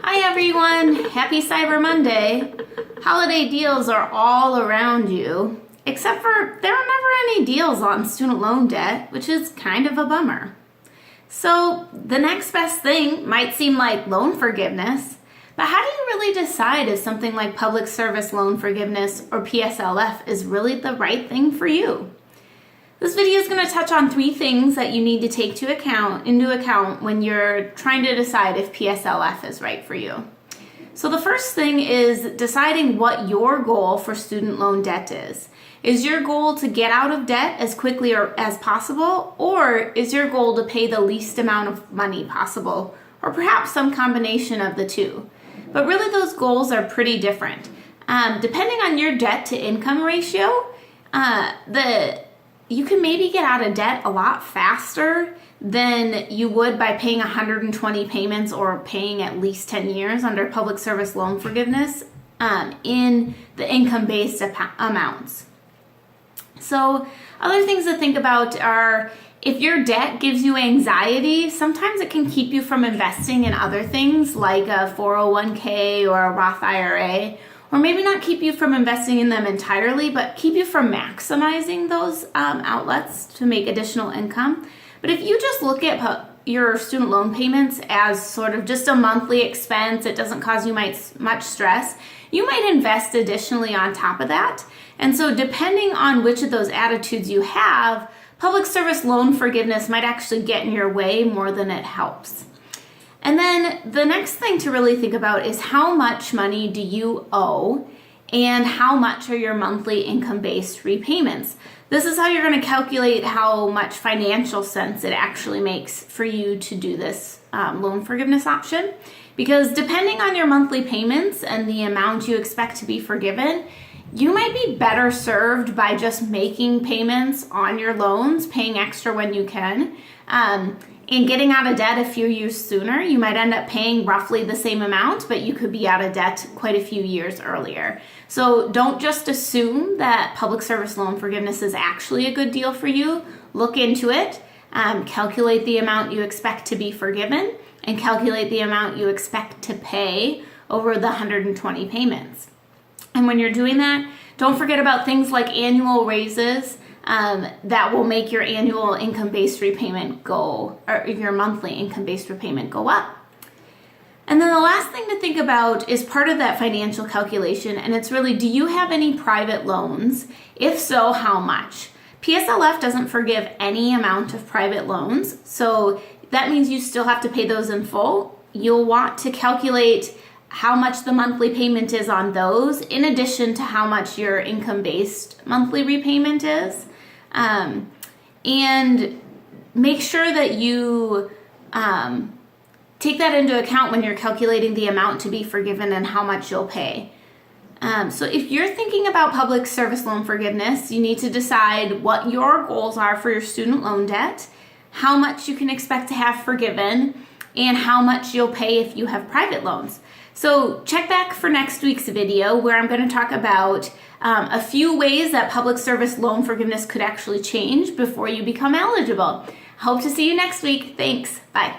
Hi everyone, happy Cyber Monday. Holiday deals are all around you, except for there are never any deals on student loan debt, which is kind of a bummer. So the next best thing might seem like loan forgiveness, but how do you really decide if something like public service loan forgiveness or PSLF is really the right thing for you? This video is going to touch on 3 things that you need to take into account when you're trying to decide if PSLF is right for you. So the first thing is deciding what your goal for student loan debt is. Is your goal to get out of debt as quickly as possible, or is your goal to pay the least amount of money possible, or perhaps some combination of the two? But really those goals are pretty different. Depending on your debt to income ratio, you can maybe get out of debt a lot faster than you would by paying 120 payments or paying at least 10 years under public service loan forgiveness in the income-based amounts. So other things to think about are, if your debt gives you anxiety, sometimes it can keep you from investing in other things like a 401k or a Roth IRA, or maybe not keep you from investing in them entirely, but keep you from maximizing those outlets to make additional income. But if you just look at your student loan payments as sort of just a monthly expense, it doesn't cause you much stress, you might invest additionally on top of that. And so depending on which of those attitudes you have, public service loan forgiveness might actually get in your way more than it helps. And then the next thing to really think about is how much money do you owe and how much are your monthly income-based repayments. This is how you're going to calculate how much financial sense it actually makes for you to do this loan forgiveness option. Because depending on your monthly payments and the amount you expect to be forgiven, you might be better served by just making payments on your loans, paying extra when you can, and getting out of debt a few years sooner. You might end up paying roughly the same amount, but you could be out of debt quite a few years earlier. So don't just assume that public service loan forgiveness is actually a good deal for you. Look into it, calculate the amount you expect to be forgiven, and calculate the amount you expect to pay over the 120 payments. And when you're doing that, don't forget about things like annual raises that will make your annual income-based repayment or your monthly income-based repayment go up. And then the last thing to think about is part of that financial calculation, and it's really, do you have any private loans? If so, how much? PSLF doesn't forgive any amount of private loans, so that means you still have to pay those in full. You'll want to calculate how much the monthly payment is on those, in addition to how much your income-based monthly repayment is. And make sure that you take that into account when you're calculating the amount to be forgiven and how much you'll pay. So if you're thinking about public service loan forgiveness, you need to decide what your goals are for your student loan debt, how much you can expect to have forgiven, and how much you'll pay if you have private loans. So check back for next week's video where I'm going to talk about a few ways that public service loan forgiveness could actually change before you become eligible. Hope to see you next week. Thanks. Bye.